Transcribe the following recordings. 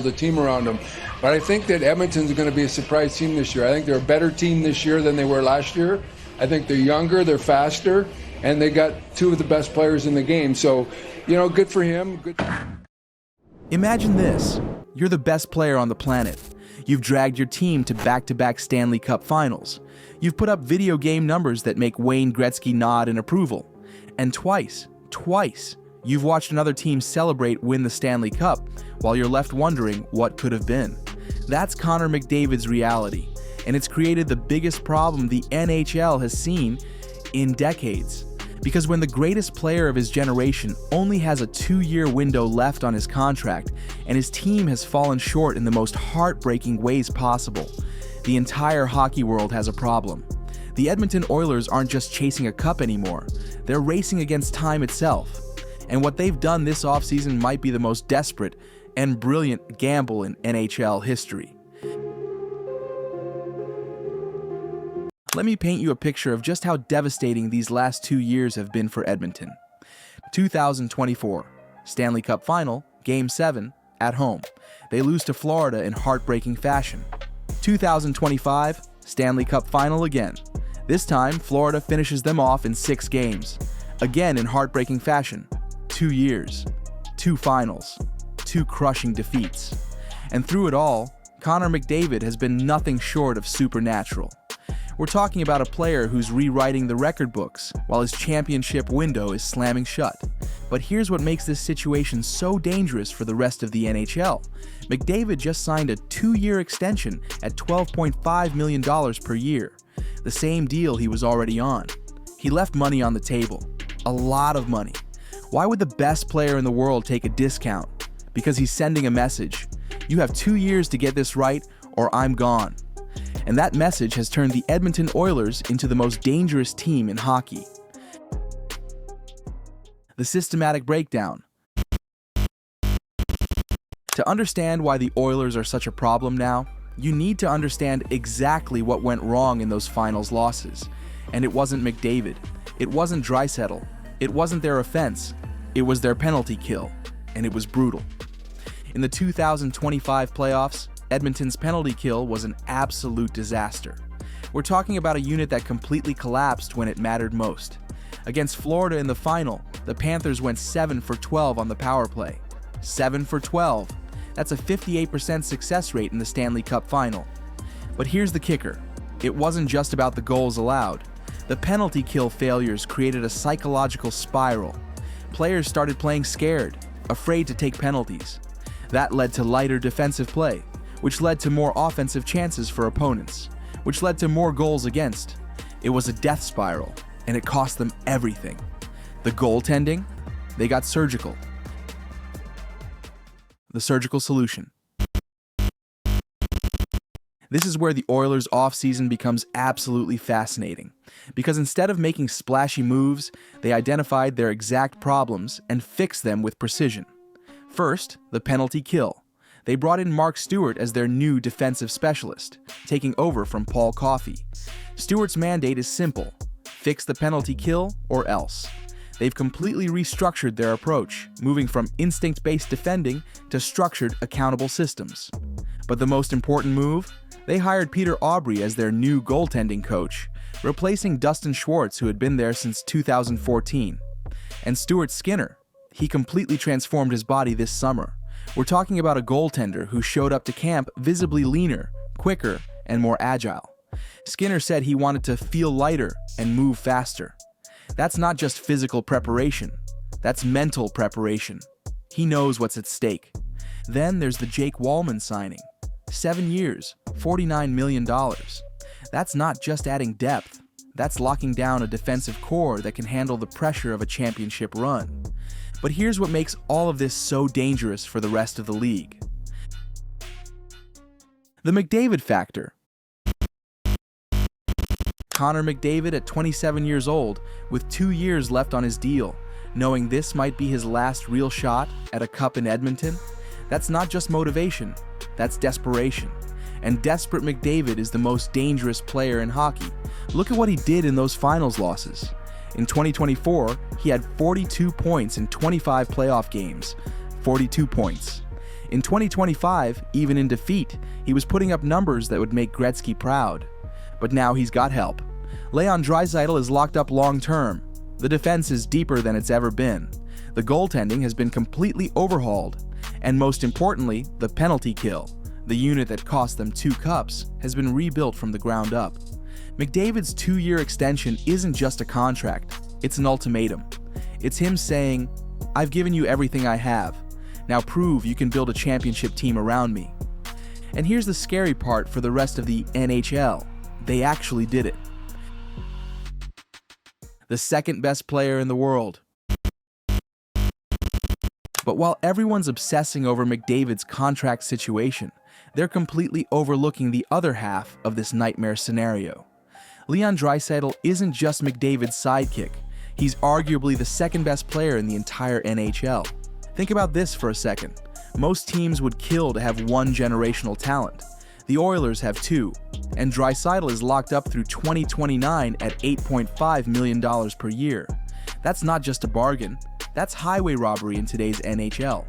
the team around them. But I think that Edmonton's going to be a surprise team this year. I think they're a better team this year than they were last year. I think they're younger, they're faster, and they got two of the best players in the game. So, good for him. Good. Imagine this. You're the best player on the planet. You've dragged your team to back-to-back Stanley Cup Finals. You've put up video game numbers that make Wayne Gretzky nod in approval. And twice, you've watched another team celebrate win the Stanley Cup while you're left wondering what could have been. That's Connor McDavid's reality, and it's created the biggest problem the NHL has seen in decades. Because when the greatest player of his generation only has a 2-year window left on his contract, and his team has fallen short in the most heartbreaking ways possible, the entire hockey world has a problem. The Edmonton Oilers aren't just chasing a cup anymore, they're racing against time itself. And what they've done this offseason might be the most desperate and brilliant gamble in NHL history. Let me paint you a picture of just how devastating these last 2 years have been for Edmonton. 2024, Stanley Cup Final, Game 7, at home. They lose to Florida in heartbreaking fashion. 2025, Stanley Cup Final again. This time, Florida finishes them off in 6 games. Again in heartbreaking fashion. 2 years, 2 finals, 2 crushing defeats. And through it all, Connor McDavid has been nothing short of supernatural. We're talking about a player who's rewriting the record books while his championship window is slamming shut. But here's what makes this situation so dangerous for the rest of the NHL. McDavid just signed a 2-year extension at $12.5 million per year, the same deal he was already on. He left money on the table, a lot of money. Why would the best player in the world take a discount? Because he's sending a message. You have 2 years to get this right, or I'm gone. And that message has turned the Edmonton Oilers into the most dangerous team in hockey. The systematic breakdown. To understand why the Oilers are such a problem now, you need to understand exactly what went wrong in those finals losses. And it wasn't McDavid. It wasn't Draisaitl. It wasn't their offense. It was their penalty kill. And it was brutal. In the 2025 playoffs, Edmonton's penalty kill was an absolute disaster. We're talking about a unit that completely collapsed when it mattered most. Against Florida in the final, the Panthers went 7 for 12 on the power play. 7 for 12. That's a 58% success rate in the Stanley Cup Final. But here's the kicker. It wasn't just about the goals allowed. The penalty kill failures created a psychological spiral. Players started playing scared, afraid to take penalties. That led to lighter defensive play, which led to more offensive chances for opponents, which led to more goals against. It was a death spiral, and it cost them everything. The goaltending, they got surgical. The surgical solution. This is where the Oilers' offseason becomes absolutely fascinating, because instead of making splashy moves, they identified their exact problems and fixed them with precision. First, the penalty kill. They brought in Mark Stuart as their new defensive specialist, taking over from Paul Coffey. Stuart's mandate is simple: fix the penalty kill or else. They've completely restructured their approach, moving from instinct-based defending to structured, accountable systems. But the most important move? They hired Peter Aubry as their new goaltending coach, replacing Dustin Schwartz, who had been there since 2014. And Stuart Skinner, he completely transformed his body this summer. We're talking about a goaltender who showed up to camp visibly leaner, quicker, and more agile. Skinner said he wanted to feel lighter and move faster. That's not just physical preparation, that's mental preparation. He knows what's at stake. Then there's the Jake Walman signing. 7 years, $49 million. That's not just adding depth, that's locking down a defensive core that can handle the pressure of a championship run. But here's what makes all of this so dangerous for the rest of the league. The McDavid Factor. Connor McDavid at 27 years old, with 2 years left on his deal, knowing this might be his last real shot at a cup in Edmonton, that's not just motivation, that's desperation. And desperate McDavid is the most dangerous player in hockey. Look at what he did in those finals losses. In 2024, he had 42 points in 25 playoff games. 42 points. In 2025, even in defeat, he was putting up numbers that would make Gretzky proud. But now he's got help. Leon Draisaitl is locked up long-term. The defense is deeper than it's ever been. The goaltending has been completely overhauled. And most importantly, the penalty kill, the unit that cost them 2 cups, has been rebuilt from the ground up. McDavid's 2-year extension isn't just a contract, it's an ultimatum. It's him saying, "I've given you everything I have. Now prove you can build a championship team around me." And here's the scary part for the rest of the NHL. They actually did it. The second best player in the world. But while everyone's obsessing over McDavid's contract situation, they're completely overlooking the other half of this nightmare scenario. Leon Draisaitl isn't just McDavid's sidekick. He's arguably the second best player in the entire NHL. Think about this for a second. Most teams would kill to have one generational talent. The Oilers have 2, and Draisaitl is locked up through 2029 at $8.5 million per year. That's not just a bargain, that's highway robbery in today's NHL.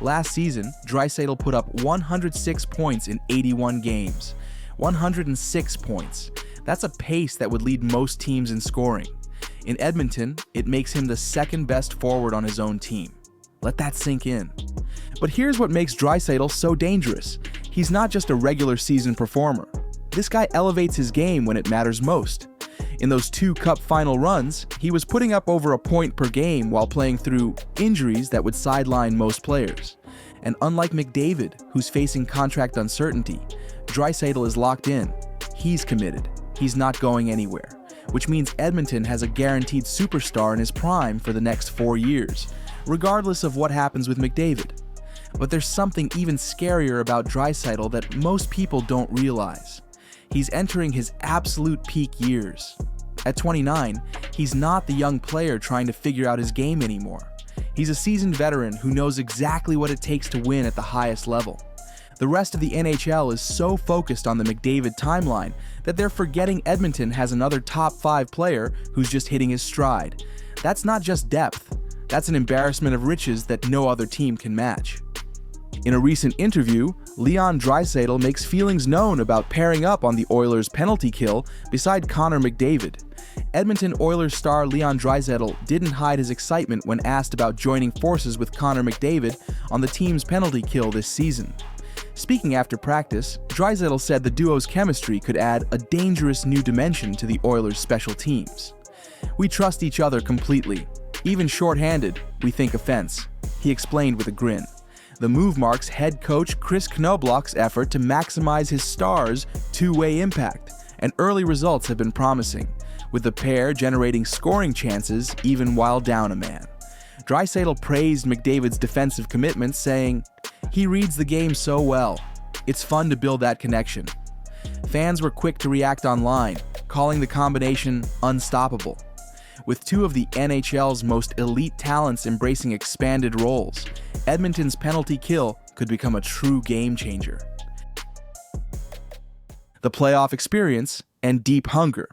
Last season, Draisaitl put up 106 points in 81 games. 106 points. That's a pace that would lead most teams in scoring. In Edmonton, it makes him the second best forward on his own team. Let that sink in. But here's what makes Draisaitl so dangerous. He's not just a regular season performer. This guy elevates his game when it matters most. In those 2 Cup Final runs, he was putting up over a point per game while playing through injuries that would sideline most players. And unlike McDavid, who's facing contract uncertainty, Draisaitl is locked in. He's committed. He's not going anywhere, which means Edmonton has a guaranteed superstar in his prime for the next 4 years, regardless of what happens with McDavid. But there's something even scarier about Draisaitl that most people don't realize. He's entering his absolute peak years. At 29, he's not the young player trying to figure out his game anymore. He's a seasoned veteran who knows exactly what it takes to win at the highest level. The rest of the NHL is so focused on the McDavid timeline that they're forgetting Edmonton has another top 5 player who's just hitting his stride. That's not just depth, that's an embarrassment of riches that no other team can match. In a recent interview, Leon Draisaitl makes feelings known about pairing up on the Oilers' penalty kill beside Connor McDavid. Edmonton Oilers star Leon Draisaitl didn't hide his excitement when asked about joining forces with Connor McDavid on the team's penalty kill this season. Speaking after practice, Draisaitl said the duo's chemistry could add a dangerous new dimension to the Oilers' special teams. "We trust each other completely. Even shorthanded, we think offense," he explained with a grin. The move marks head coach Chris Knobloch's effort to maximize his star's two-way impact, and early results have been promising, with the pair generating scoring chances even while down a man. Draisaitl praised McDavid's defensive commitment, saying, "He reads the game so well. It's fun to build that connection." Fans were quick to react online, calling the combination unstoppable. With 2 of the NHL's most elite talents embracing expanded roles, Edmonton's penalty kill could become a true game changer. The playoff experience and deep hunger.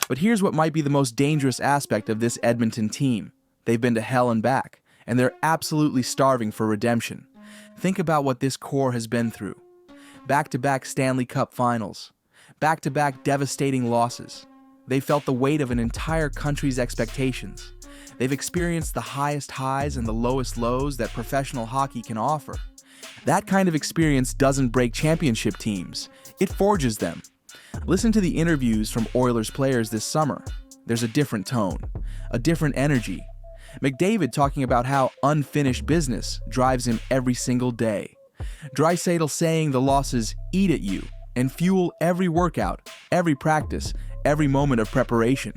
But here's what might be the most dangerous aspect of this Edmonton team. They've been to hell and back, and they're absolutely starving for redemption. Think about what this core has been through. Back-to-back Stanley Cup Finals. Back-to-back devastating losses. They felt the weight of an entire country's expectations. They've experienced the highest highs and the lowest lows that professional hockey can offer. That kind of experience doesn't break championship teams. It forges them. Listen to the interviews from Oilers players this summer. There's a different tone, a different energy. McDavid talking about how unfinished business drives him every single day. Draisaitl saying the losses eat at you and fuel every workout, every practice, every moment of preparation.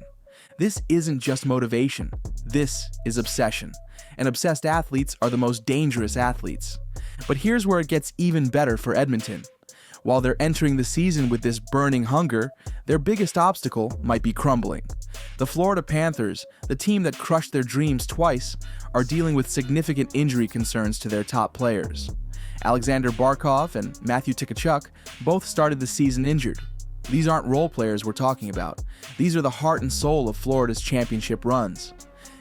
This isn't just motivation. This is obsession. And obsessed athletes are the most dangerous athletes. But here's where it gets even better for Edmonton. While they're entering the season with this burning hunger, their biggest obstacle might be crumbling. The Florida Panthers, the team that crushed their dreams twice, are dealing with significant injury concerns to their top players. Alexander Barkov and Matthew Tkachuk both started the season injured. These aren't role players we're talking about. These are the heart and soul of Florida's championship runs.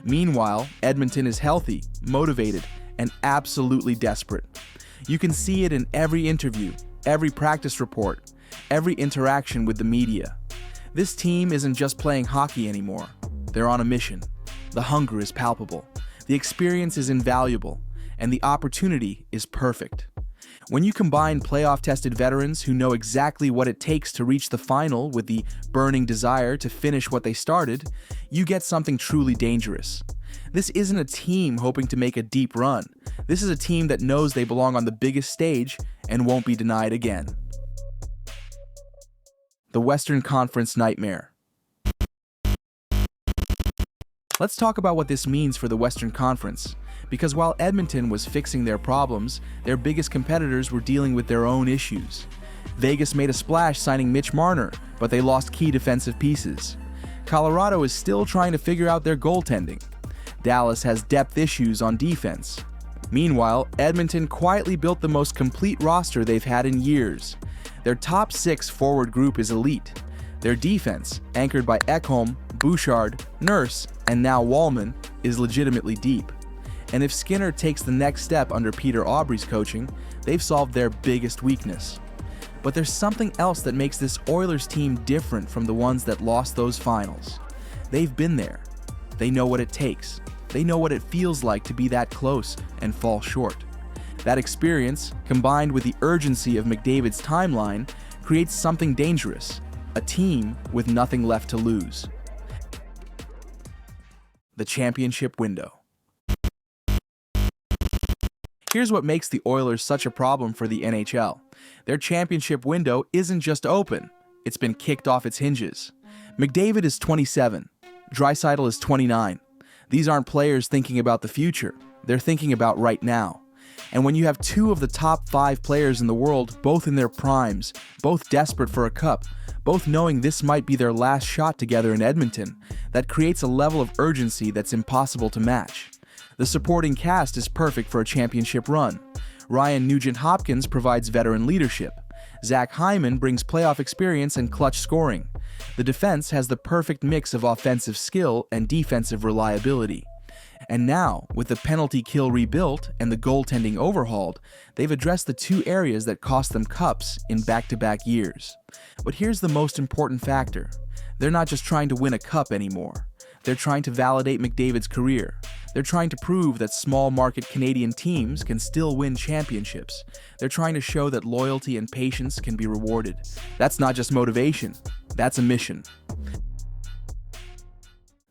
Meanwhile, Edmonton is healthy, motivated, and absolutely desperate. You can see it in every interview, every practice report, every interaction with the media. This team isn't just playing hockey anymore. They're on a mission. The hunger is palpable, the experience is invaluable, and the opportunity is perfect. When you combine playoff-tested veterans who know exactly what it takes to reach the final with the burning desire to finish what they started, you get something truly dangerous. This isn't a team hoping to make a deep run. This is a team that knows they belong on the biggest stage and won't be denied again. The Western Conference Nightmare. Let's talk about what this means for the Western Conference. Because while Edmonton was fixing their problems, their biggest competitors were dealing with their own issues. Vegas made a splash signing Mitch Marner, but they lost key defensive pieces. Colorado is still trying to figure out their goaltending. Dallas has depth issues on defense. Meanwhile, Edmonton quietly built the most complete roster they've had in years. Their top 6 forward group is elite. Their defense, anchored by Ekholm, Bouchard, Nurse, and now Walman, is legitimately deep. And if Skinner takes the next step under Peter Aubry's coaching, they've solved their biggest weakness. But there's something else that makes this Oilers team different from the ones that lost those finals. They've been there. They know what it takes. They know what it feels like to be that close and fall short. That experience, combined with the urgency of McDavid's timeline, creates something dangerous, a team with nothing left to lose. The championship window. Here's what makes the Oilers such a problem for the NHL. Their championship window isn't just open, it's been kicked off its hinges. McDavid is 27, Draisaitl is 29. These aren't players thinking about the future, they're thinking about right now. And when you have 2 of the top 5 players in the world, both in their primes, both desperate for a cup, both knowing this might be their last shot together in Edmonton, that creates a level of urgency that's impossible to match. The supporting cast is perfect for a championship run. Ryan Nugent-Hopkins provides veteran leadership. Zach Hyman brings playoff experience and clutch scoring. The defense has the perfect mix of offensive skill and defensive reliability. And now, with the penalty kill rebuilt and the goaltending overhauled, they've addressed the 2 areas that cost them cups in back-to-back years. But here's the most important factor. They're not just trying to win a cup anymore. They're trying to validate McDavid's career. They're trying to prove that small-market Canadian teams can still win championships. They're trying to show that loyalty and patience can be rewarded. That's not just motivation. That's a mission.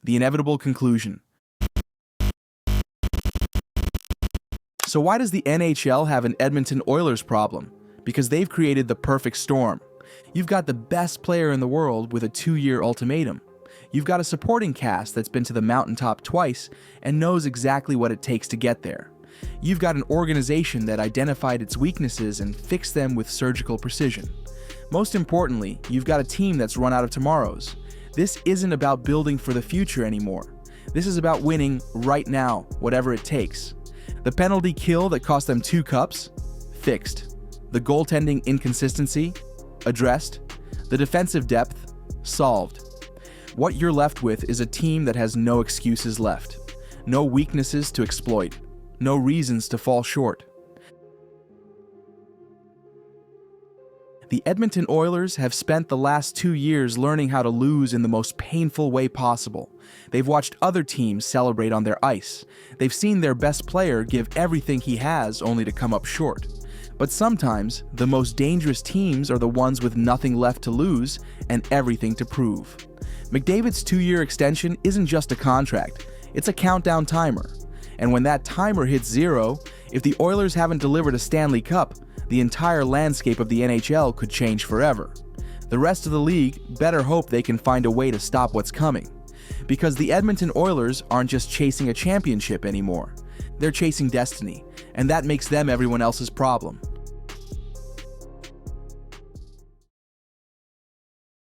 The inevitable conclusion. So why does the NHL have an Edmonton Oilers problem? Because they've created the perfect storm. You've got the best player in the world with a 2-year ultimatum. You've got a supporting cast that's been to the mountaintop twice and knows exactly what it takes to get there. You've got an organization that identified its weaknesses and fixed them with surgical precision. Most importantly, you've got a team that's run out of tomorrows. This isn't about building for the future anymore. This is about winning right now, whatever it takes. The penalty kill that cost them 2 cups? Fixed. The goaltending inconsistency? Addressed. The defensive depth? Solved. What you're left with is a team that has no excuses left, no weaknesses to exploit, no reasons to fall short. The Edmonton Oilers have spent the last 2 years learning how to lose in the most painful way possible. They've watched other teams celebrate on their ice. They've seen their best player give everything he has only to come up short. But sometimes, the most dangerous teams are the ones with nothing left to lose and everything to prove. McDavid's 2-year extension isn't just a contract, it's a countdown timer. And when that timer hits 0, if the Oilers haven't delivered a Stanley Cup, the entire landscape of the NHL could change forever. The rest of the league better hope they can find a way to stop what's coming. Because the Edmonton Oilers aren't just chasing a championship anymore. They're chasing destiny, and that makes them everyone else's problem.